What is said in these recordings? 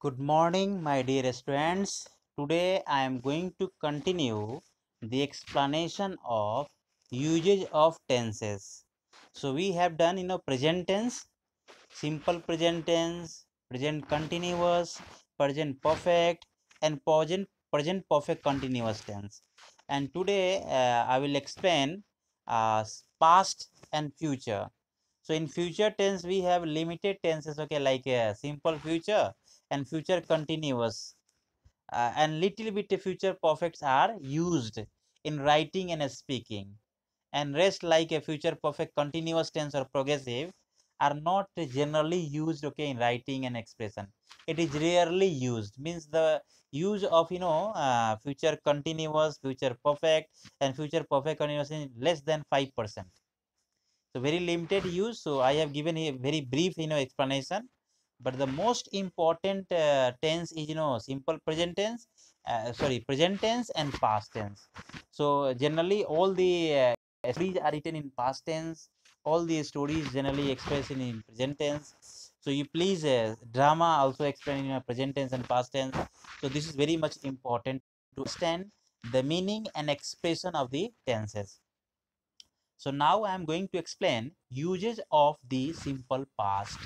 Good morning, my dear students. Today I am going to continue the explanation of usage of tenses. So we have done present tense, simple present tense, present continuous, present perfect, and present perfect continuous tense. And today I will explain past and future. So in future tense we have limited tenses, okay, like simple future and future continuous, and little bit future perfects are used in writing and speaking, and rest like a future perfect continuous tense or progressive are not generally used, okay, in writing and expression. It is rarely used, means the use of future continuous, future perfect, and future perfect continuous is less than 5%. So very limited use. So I have given a very brief explanation, but the most important tense is simple present tense, present tense and past tense. So generally all the stories are written in past tense, all the stories generally expressed in present tense. So you please drama also explain in present tense and past tense. So this is very much important to understand the meaning and expression of the tenses. So now I am going to explain uses of the simple past.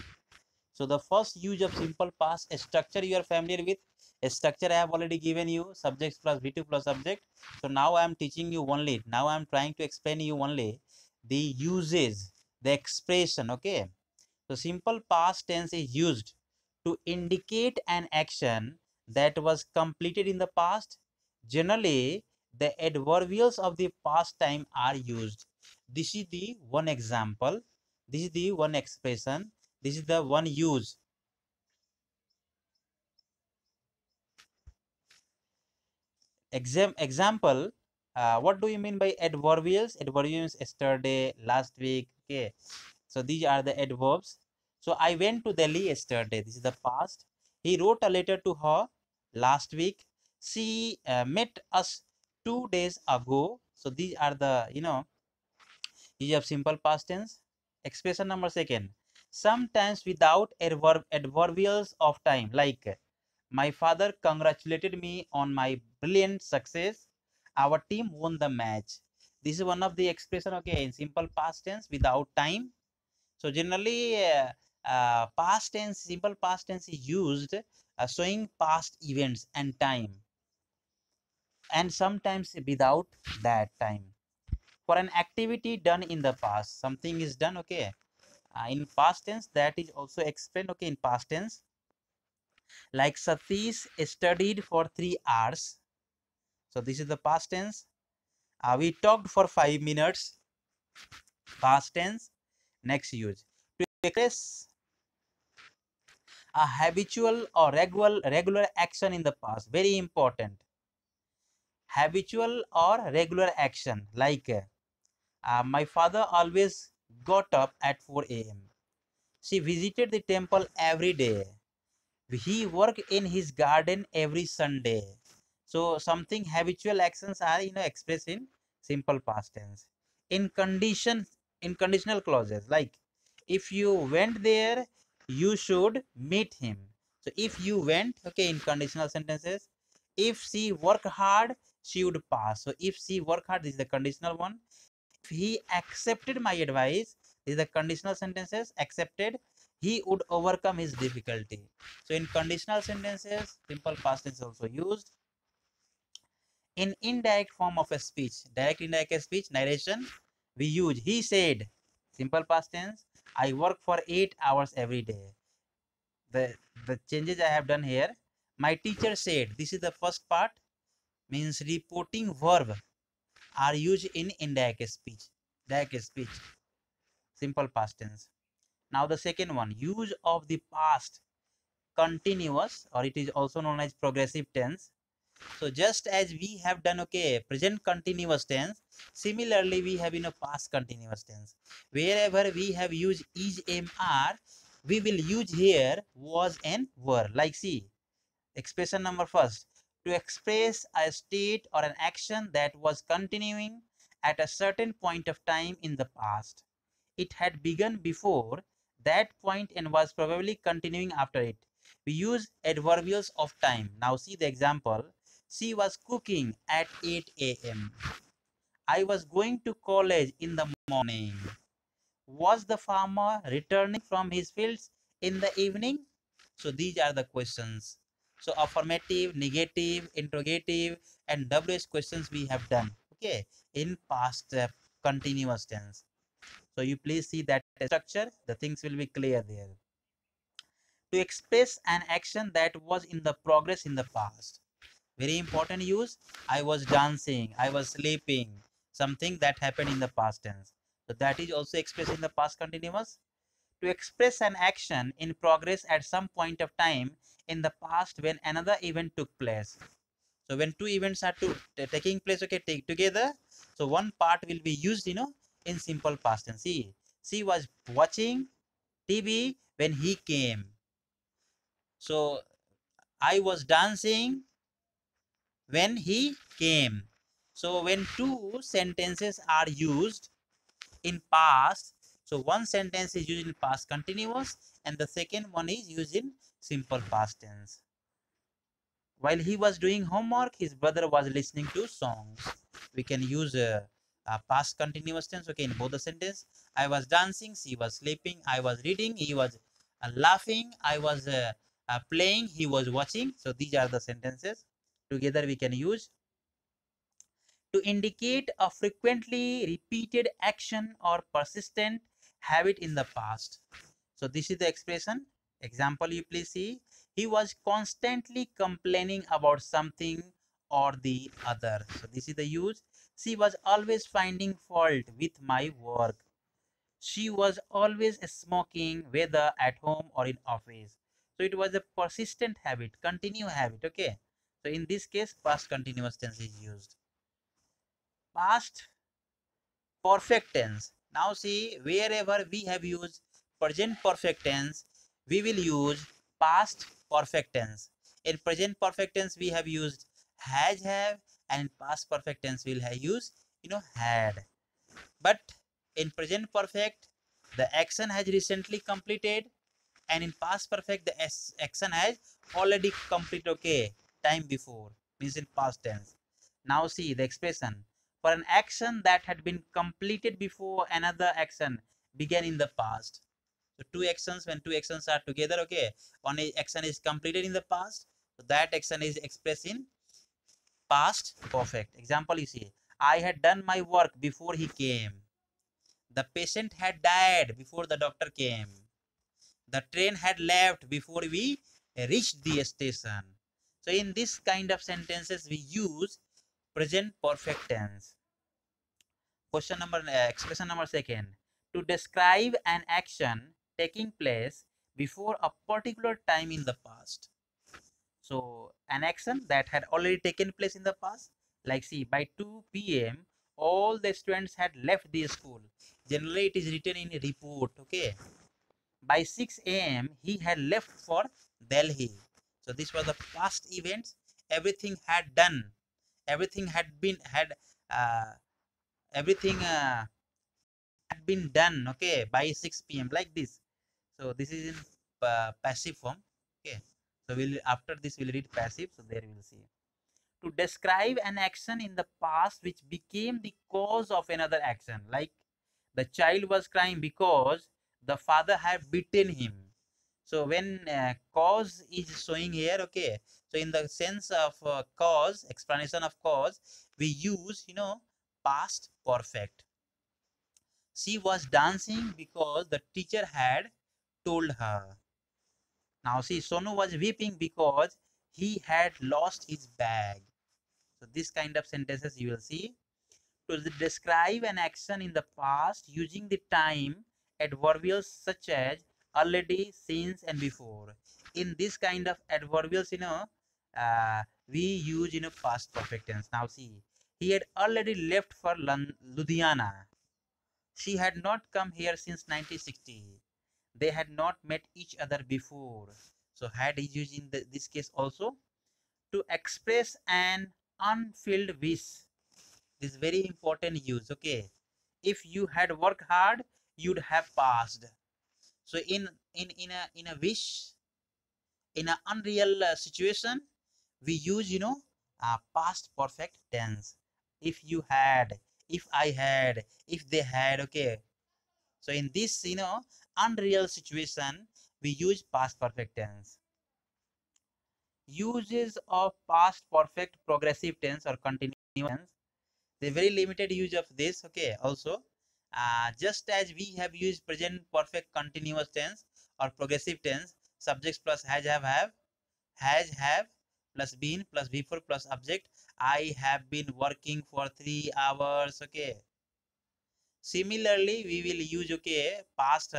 So the first use of simple past, a structure you are familiar with. A structure I have already given you, subjects plus V2 plus subject. So now I am teaching you only, now I am trying to explain you only the uses, the expression, okay. So simple past tense is used to indicate an action that was completed in the past. Generally, the adverbials of the past time are used. This is the one example. This is the one expression. This is the one use. Example, what do you mean by adverbials? Adverbials yesterday, last week, okay. So these are the adverbs. So I went to Delhi yesterday. This is the past. He wrote a letter to her last week. She met us 2 days ago. So these are the these have simple past tense. Expression number second. Sometimes without adverbials of time, like my father congratulated me on my brilliant success. Our team won the match. This is one of the expression, okay, in simple past tense without time. So generally, past tense, simple past tense is used showing past events and time, and sometimes without that time. For an activity done in the past, something is done, okay, in past tense, that is also explained, okay, in past tense. Like Satish studied for 3 hours. So this is the past tense. We talked for 5 minutes. Past tense. Next use. To express a habitual or regular action in the past, very important. Habitual or regular action, like my father always got up at 4 a.m. She visited the temple every day. He worked in his garden every Sunday. So something habitual actions are expressed in simple past tense. In conditional clauses, like if you went there, you should meet him. So if you went, okay, in conditional sentences. If she work hard, she would pass. So if she work hard, this is the conditional one. If he accepted my advice, this is the conditional sentences. Accepted, he would overcome his difficulty. So in conditional sentences, simple past tense also used. In indirect form of a speech, direct indirect speech, narration, we use he said, simple past tense. I work for 8 hours every day. The the changes I have done here. My teacher said, this is the first part, means reporting verb are used in indirect speech. Direct speech, simple past tense. Now the second one, use of the past continuous, or it is also known as progressive tense. So just as we have done, okay, present continuous tense, similarly we have past continuous tense. Wherever we have used is, am, are, we will use here was and were. Like see, expression number first, to express a state or an action that was continuing at a certain point of time in the past. It had begun before that point and was probably continuing after it. we use adverbials of time. Now see the example. She was cooking at 8 a.m. I was going to college in the morning. Was the farmer returning from his fields in the evening? So these are the questions. So affirmative, negative, interrogative, and WH questions we have done. Okay, in past continuous tense. So you please see that structure. The things will be clear there. To express an action that was in the progress in the past. Very important use. I was dancing. I was sleeping. Something that happened in the past tense. So that is also expressed in the past continuous. To express an action in progress at some point of time in the past when another event took place. So when two events are taking place, okay, take together. So one part will be used, in simple past tense. See, she was watching TV when he came. So I was dancing when he came. So when two sentences are used in past, so one sentence is used in past continuous and the second one is used in simple past tense. While he was doing homework, his brother was listening to songs. We can use a past continuous tense, okay, in both the sentence. I was dancing, she was sleeping. I was reading, he was laughing. I was playing, he was watching. So these are the sentences. Together we can use to indicate a frequently repeated action or persistent habit in the past. So this is the expression. Example, you please see. He was constantly complaining about something or the other. So this is the use. She was always finding fault with my work. She was always smoking, whether at home or in office. So it was a persistent habit, continue habit. Okay. So in this case, past continuous tense is used. Past perfect tense. Now see, wherever we have used present perfect tense, we will use past perfect tense. In present perfect tense, we have used has, have, and in past perfect tense, we'll have used, had. But in present perfect, the action has recently completed, and in past perfect, the action has already completed, okay, time before, means in past tense. Now see the expression. For an action that had been completed before another action began in the past. So two actions, when two actions are together, okay, one action is completed in the past, so that action is expressed in past perfect. Example, you see, I had done my work before he came. The patient had died before the doctor came. The train had left before we reached the station. So in this kind of sentences, we use present perfect tense. Expression number second. To describe an action taking place before a particular time in the past. So an action that had already taken place in the past, like see, by 2 p.m. all the students had left the school. Generally, it is written in a report, okay. By 6 a.m. he had left for Delhi. So this was the past events. Everything had done. Everything had been uh, everything had been done. Okay, by 6 p.m. like this. So this is in passive form. Okay. So we'll after this we'll read passive. So there you will see. To describe an action in the past which became the cause of another action, like the child was crying because the father had beaten him. So when cause is showing here, okay, so in the sense of cause, explanation of cause, we use, past perfect. She was dancing because the teacher had told her. Now see, Sonu was weeping because he had lost his bag. So this kind of sentences you will see. To describe an action in the past using the time adverbials such as already, since, and before. In this kind of adverbials, we use past perfect tense. Now see, he had already left for Ludhiana. She had not come here since 1960. They had not met each other before. So had is used in this case also. To express an unfilled wish. This is very important use. Okay, if you had worked hard, you'd have passed. So in a wish, in an unreal situation, we use past perfect tense. If you had, if I had, if they had. Okay, so in this unreal situation, we use past perfect tense. Uses of past perfect progressive tense or continuous tense, the very limited use of this. Okay, also just as we have used present perfect continuous tense or progressive tense, subjects plus has have plus been plus before plus object. I have been working for 3 hours. Okay, similarly we will use past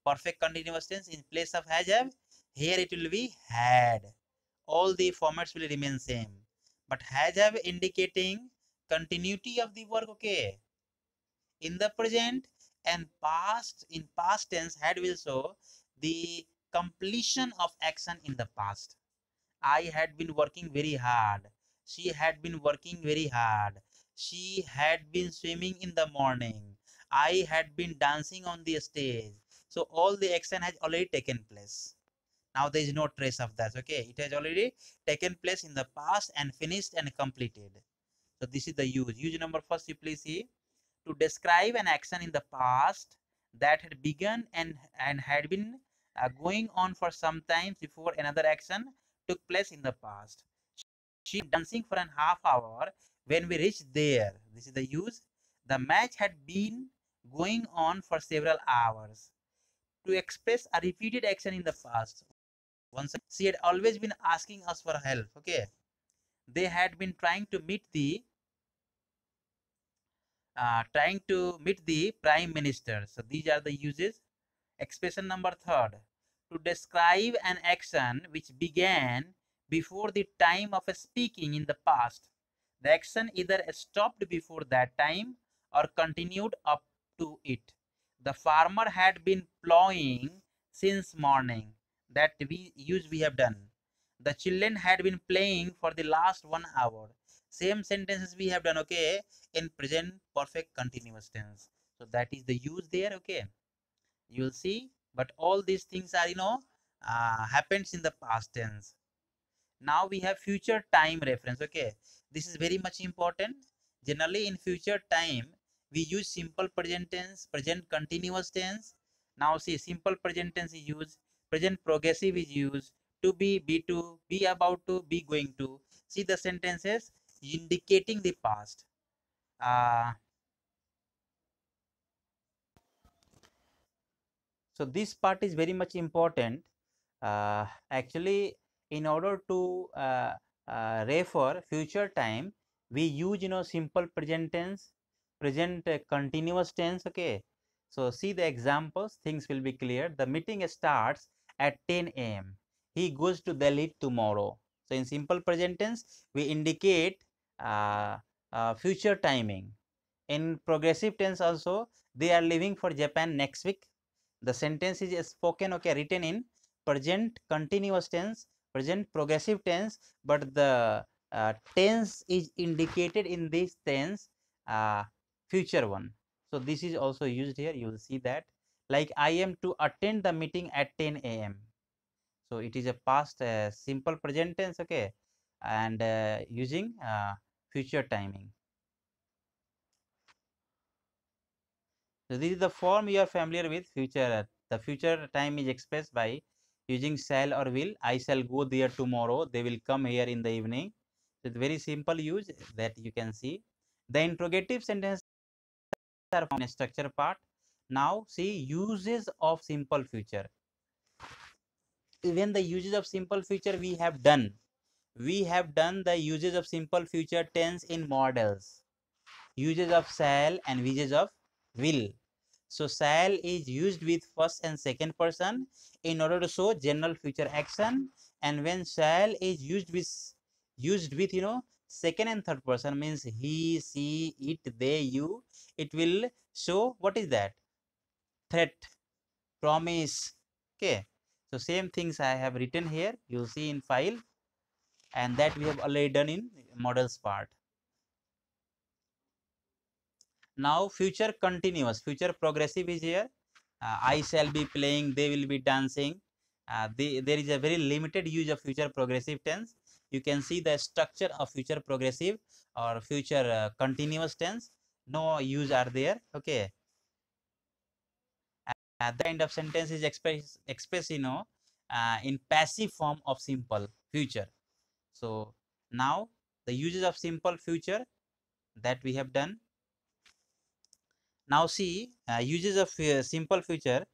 perfect continuous tense in place of has have. Here it will be had. All the formats will remain same, but has have indicating continuity of the work. Okay, in the present, and past, in past tense had will show the completion of action in the past. I had been working very hard. She had been working very hard. She had been swimming in the morning. I had been dancing on the stage. So all the action has already taken place. Now there is no trace of that. Okay, it has already taken place in the past and finished and completed. So this is the use. Use number first, you please see. To describe an action in the past that had begun and had been going on for some time before another action took place in the past. She was dancing for an half hour when we reached there. This is the use. The match had been going on for several hours. To express a repeated action in the past. Once she had always been asking us for help. Okay, they had been trying to meet the prime minister. So these are the uses. Expression number third, to describe an action which began before the time of speaking in the past. The action either stopped before that time or continued up to it. The farmer had been plowing since morning. That we have done. The children had been playing for the last 1 hour. Same sentences we have done. Okay, in present perfect continuous tense. So that is the use there. Okay, you'll see, but all these things are happens in the past tense. Now we have future time reference. Okay, this is very much important. Generally in future time we use simple present tense, present continuous tense. Now see, simple present tense is used, present progressive is used, be to, be about to, be going to. See the sentences indicating the past. So this part is very much important. Actually, in order to refer future time, we use simple present tense, present continuous tense. Okay, so see the examples, things will be clear. The meeting starts at 10 a.m. He goes to Delhi tomorrow. So in simple present tense we indicate future timing. In progressive tense also, they are leaving for Japan next week. The sentence is spoken, okay, written in present continuous tense, present progressive tense, but the tense is indicated in this tense future one. So this is also used here. You will see that, like, I am to attend the meeting at 10 a.m. So it is a past simple present tense. Okay, and using future timing. So this is the form you are familiar with. Future, the future time is expressed by using shall or will. I shall go there tomorrow. They will come here in the evening. It's very simple use that you can see. The interrogative sentences are found in structure part. Now see uses of simple future. Even the uses of simple future we have done. We have done the uses of simple future tense in models. Uses of shall and uses of will. So shall is used with first and second person in order to show general future action, and when shall is used with second and third person, means he, she, it, they, you, it will show what is that? Threat, promise. Okay. So same things I have written here. You'll see in file, and that we have already done in models part. Now future continuous, future progressive is here. I shall be playing, they will be dancing. there is a very limited use of future progressive tense. You can see the structure of future progressive or future continuous tense. No use are there. Okay. That kind of sentence is expressed in passive form of simple future. So now the uses of simple future that we have done. Now see uses of simple future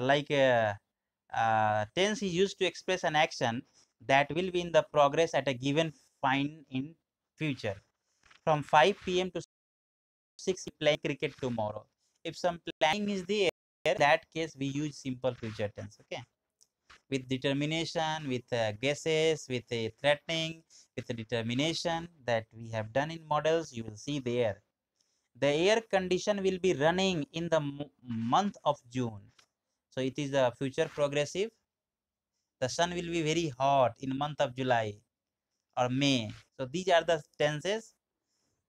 like tense is used to express an action that will be in the progress at a given point in future. From 5 p.m. to 6 playing cricket tomorrow. If some planning is there, in that case we use simple future tense. Okay, with determination, with guesses, with a threatening, with a determination that we have done in models. You will see there. The air condition will be running in the month of June. So it is a future progressive. The sun will be very hot in month of July or May. So these are the tenses.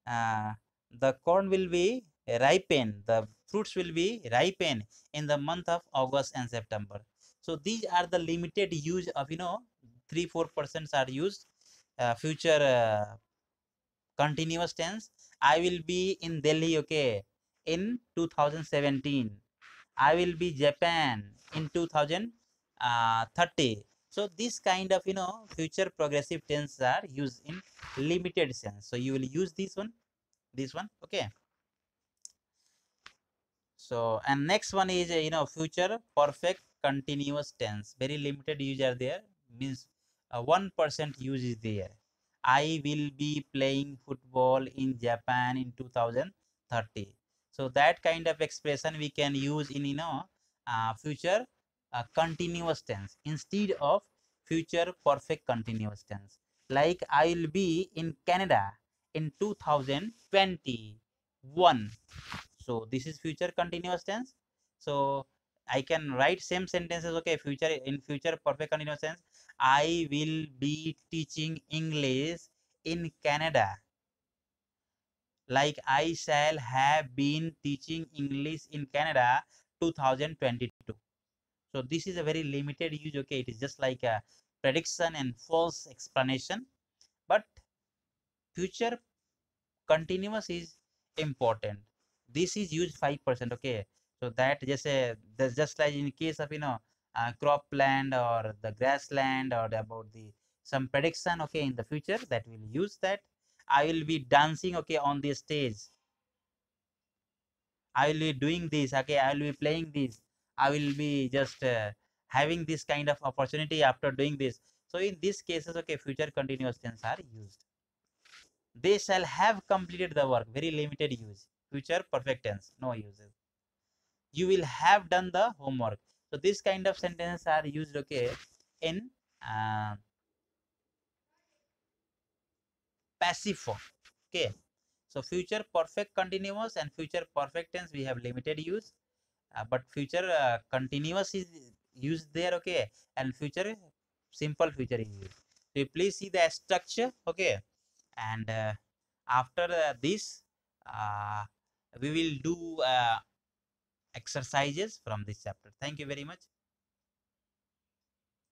Uh, the corn will be ripen. The fruits will be ripen in the month of August and September. So these are the limited use of 3-4% are used. Future continuous tense. I will be in Delhi. Okay, in 2017. I will be Japan in 2030. So this kind of future progressive tense are used in limited sense. So you will use this one. Okay. So and next one is future perfect continuous tense. Very limited use are there. Means 1% use is there. I will be playing football in Japan in 2030. So that kind of expression we can use in future continuous tense instead of future perfect continuous tense. Like I will be in Canada in 2021. So this is future continuous tense. So I can write same sentences. Okay, future in future perfect continuous tense. I will be teaching English in Canada. Like I shall have been teaching English in Canada 2022. So this is a very limited use. Okay, it is just like a prediction and false explanation. But future continuous is important. This is used 5%. Okay, so that just that's just like in case of cropland or the grassland or about the some prediction. Okay, in the future that will use that. I will be dancing. Okay, on the stage. I will be doing this. Okay, I will be playing this. I will be just having this kind of opportunity after doing this. So in these cases, okay, future continuous tense are used. They shall have completed the work. Very limited use. Future perfect tense. No uses. You will have done the homework. So this kind of sentences are used. Okay, in passive form. Okay. So future perfect continuous and future perfect tense we have limited use. But future continuous is used there. Okay, and future simple future is used. So you please see the structure. Okay, and after this we will do exercises from this chapter. Thank you very much.